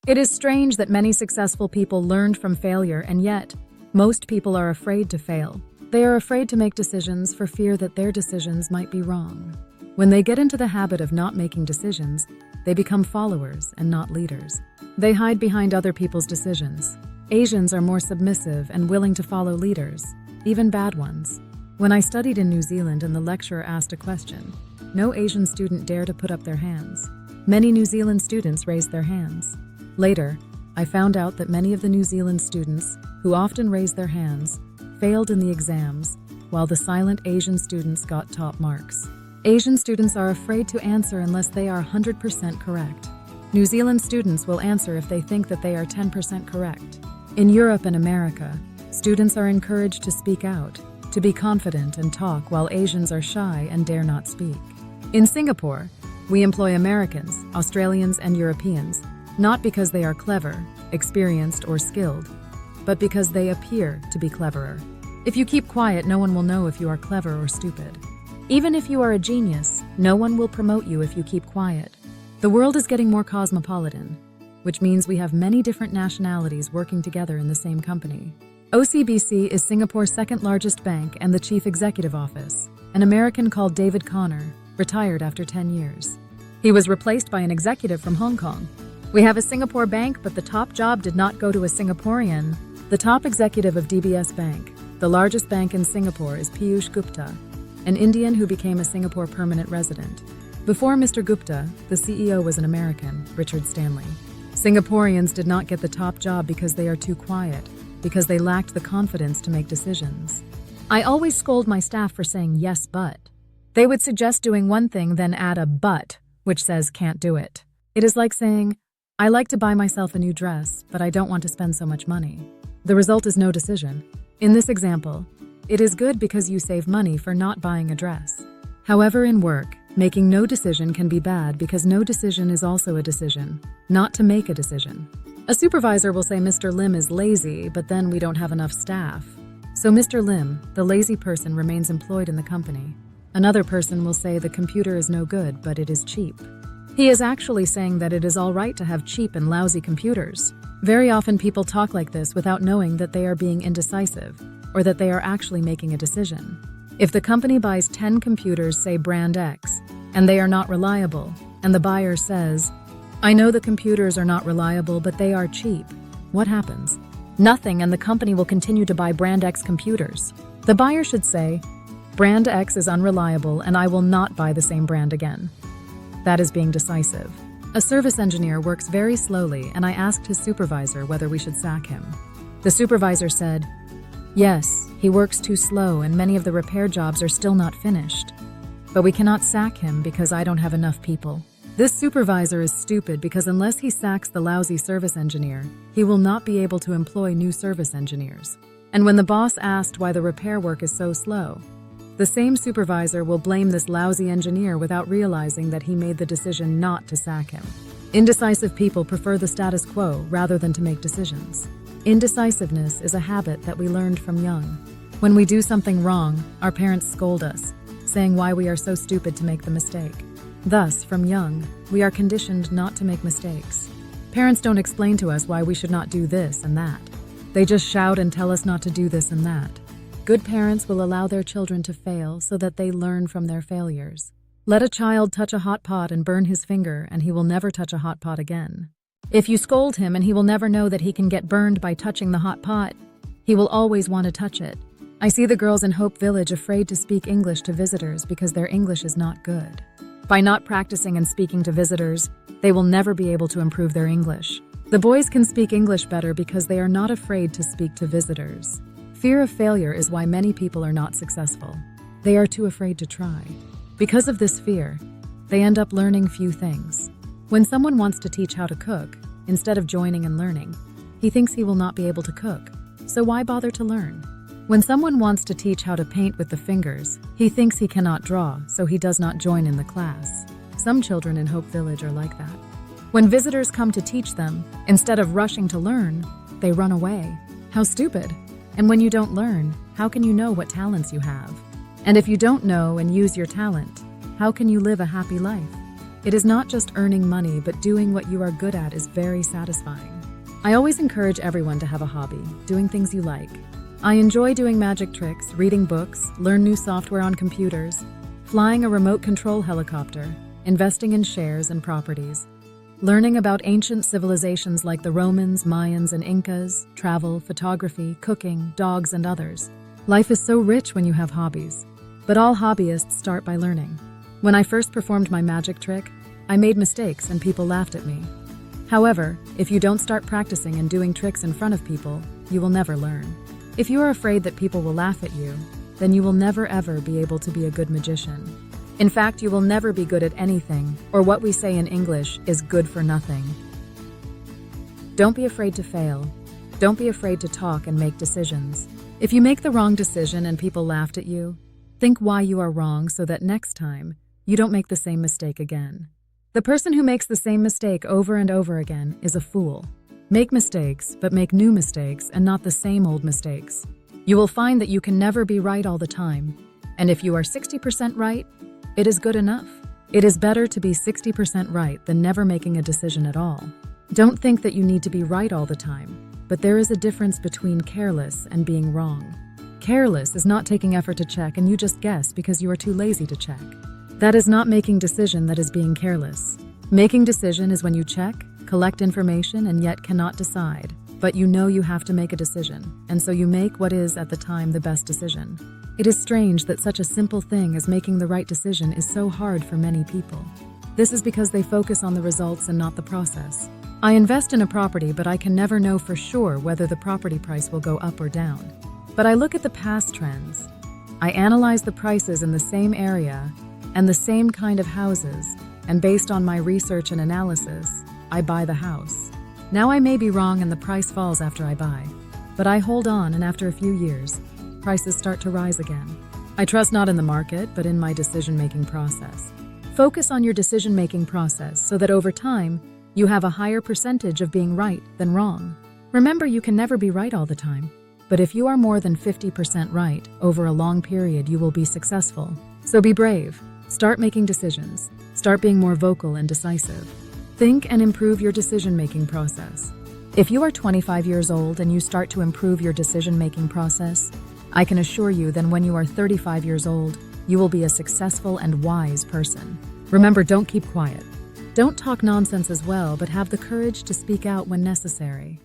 It is strange that many successful people learned from failure, and yet, most people are afraid to fail. They are afraid to make decisions for fear that their decisions might be wrong. When they get into the habit of not making decisions, they become followers and not leaders. They hide behind other people's decisions. Asians are more submissive and willing to follow leaders, even bad ones. When I studied in New Zealand and the lecturer asked a question, no Asian student dared to put up their hands. Many New Zealand students raised their hands. Later, I found out that many of the New Zealand students, who often raised their hands, failed in the exams, while the silent Asian students got top marks. Asian students are afraid to answer unless they are 100% correct. New Zealand students will answer if they think that they are 10% correct. In Europe and America, students are encouraged to speak out, to be confident and talk, while Asians are shy and dare not speak. In Singapore, we employ Americans, Australians, and Europeans, not because they are clever, experienced, or skilled, but because they appear to be cleverer. If you keep quiet, no one will know if you are clever or stupid. Even if you are a genius, no one will promote you if you keep quiet. The world is getting more cosmopolitan, which means we have many different nationalities working together in the same company. OCBC is Singapore's second largest bank and the chief executive office. An American called David Connor retired after 10 years. He was replaced by an executive from Hong Kong. We have a Singapore bank, but the top job did not go to a Singaporean. The top executive of DBS Bank, the largest bank in Singapore, is Piyush Gupta, an Indian who became a Singapore permanent resident. Before Mr. Gupta, the CEO was an American, Richard Stanley. Singaporeans did not get the top job because they are too quiet, because they lacked the confidence to make decisions. I always scold my staff for saying yes, but. They would suggest doing one thing, then add a but, which says can't do it. It is like saying, I like to buy myself a new dress, but I don't want to spend so much money. The result is no decision. In this example, it is good because you save money for not buying a dress. However, in work, making no decision can be bad because no decision is also a decision, not to make a decision. A supervisor will say Mr. Lim is lazy, but then we don't have enough staff. So Mr. Lim, the lazy person, remains employed in the company. Another person will say the computer is no good, but it is cheap. He is actually saying that it is all right to have cheap and lousy computers. Very often people talk like this without knowing that they are being indecisive, or that they are actually making a decision. If the company buys 10 computers, say brand X, and they are not reliable, and the buyer says, I know the computers are not reliable, but they are cheap, what happens? Nothing, and the company will continue to buy brand X computers. The buyer should say, brand X is unreliable and I will not buy the same brand again. That is being decisive. A service engineer works very slowly, and I asked his supervisor whether we should sack him. The supervisor said, yes, he works too slow and many of the repair jobs are still not finished. But we cannot sack him because I don't have enough people. This supervisor is stupid because unless he sacks the lousy service engineer, he will not be able to employ new service engineers. And when the boss asked why the repair work is so slow, the same supervisor will blame this lousy engineer without realizing that he made the decision not to sack him. Indecisive people prefer the status quo rather than to make decisions. Indecisiveness is a habit that we learned from young. When we do something wrong, our parents scold us, saying why we are so stupid to make the mistake. Thus, from young, we are conditioned not to make mistakes. Parents don't explain to us why we should not do this and that. They just shout and tell us not to do this and that. Good parents will allow their children to fail so that they learn from their failures. Let a child touch a hot pot and burn his finger, and he will never touch a hot pot again. If you scold him and he will never know that he can get burned by touching the hot pot, he will always want to touch it. I see the girls in Hope Village afraid to speak English to visitors because their English is not good. By not practicing and speaking to visitors, they will never be able to improve their English. The boys can speak English better because they are not afraid to speak to visitors. Fear of failure is why many people are not successful. They are too afraid to try. Because of this fear, they end up learning few things. When someone wants to teach how to cook, instead of joining and learning, he thinks he will not be able to cook, so why bother to learn? When someone wants to teach how to paint with the fingers, he thinks he cannot draw, so he does not join in the class. Some children in Hope Village are like that. When visitors come to teach them, instead of rushing to learn, they run away. How stupid! And when you don't learn, how can you know what talents you have? And if you don't know and use your talent, how can you live a happy life? It is not just earning money, but doing what you are good at is very satisfying. I always encourage everyone to have a hobby, doing things you like. I enjoy doing magic tricks, reading books, learn new software on computers, flying a remote control helicopter, investing in shares and properties, learning about ancient civilizations like the Romans, Mayans, and Incas, travel, photography, cooking, dogs, and others. Life is so rich when you have hobbies. But all hobbyists start by learning. When I first performed my magic trick, I made mistakes and people laughed at me. However, if you don't start practicing and doing tricks in front of people, you will never learn. If you are afraid that people will laugh at you, then you will never ever be able to be a good magician. In fact, you will never be good at anything, or what we say in English is good for nothing. Don't be afraid to fail. Don't be afraid to talk and make decisions. If you make the wrong decision and people laughed at you, think why you are wrong so that next time, you don't make the same mistake again. The person who makes the same mistake over and over again is a fool. Make mistakes, but make new mistakes and not the same old mistakes. You will find that you can never be right all the time. And if you are 60% right, it is good enough. It is better to be 60% right than never making a decision at all. Don't think that you need to be right all the time, but there is a difference between careless and being wrong. Careless is not taking effort to check and you just guess because you are too lazy to check. That is not making decision, that is being careless. Making decision is when you check, collect information, and yet cannot decide, but you know you have to make a decision, and so you make what is at the time the best decision. It is strange that such a simple thing as making the right decision is so hard for many people. This is because they focus on the results and not the process. I invest in a property, but I can never know for sure whether the property price will go up or down. But I look at the past trends. I analyze the prices in the same area and the same kind of houses, and based on my research and analysis, I buy the house. Now I may be wrong and the price falls after I buy, but I hold on, and after a few years, prices start to rise again. I trust not in the market, but in my decision-making process. Focus on your decision-making process so that over time, you have a higher percentage of being right than wrong. Remember, you can never be right all the time, but if you are more than 50% right over a long period, you will be successful. So be brave. Start making decisions. Start being more vocal and decisive. Think and improve your decision-making process. If you are 25 years old and you start to improve your decision-making process, I can assure you that when you are 35 years old, you will be a successful and wise person. Remember, don't keep quiet. Don't talk nonsense as well, but have the courage to speak out when necessary.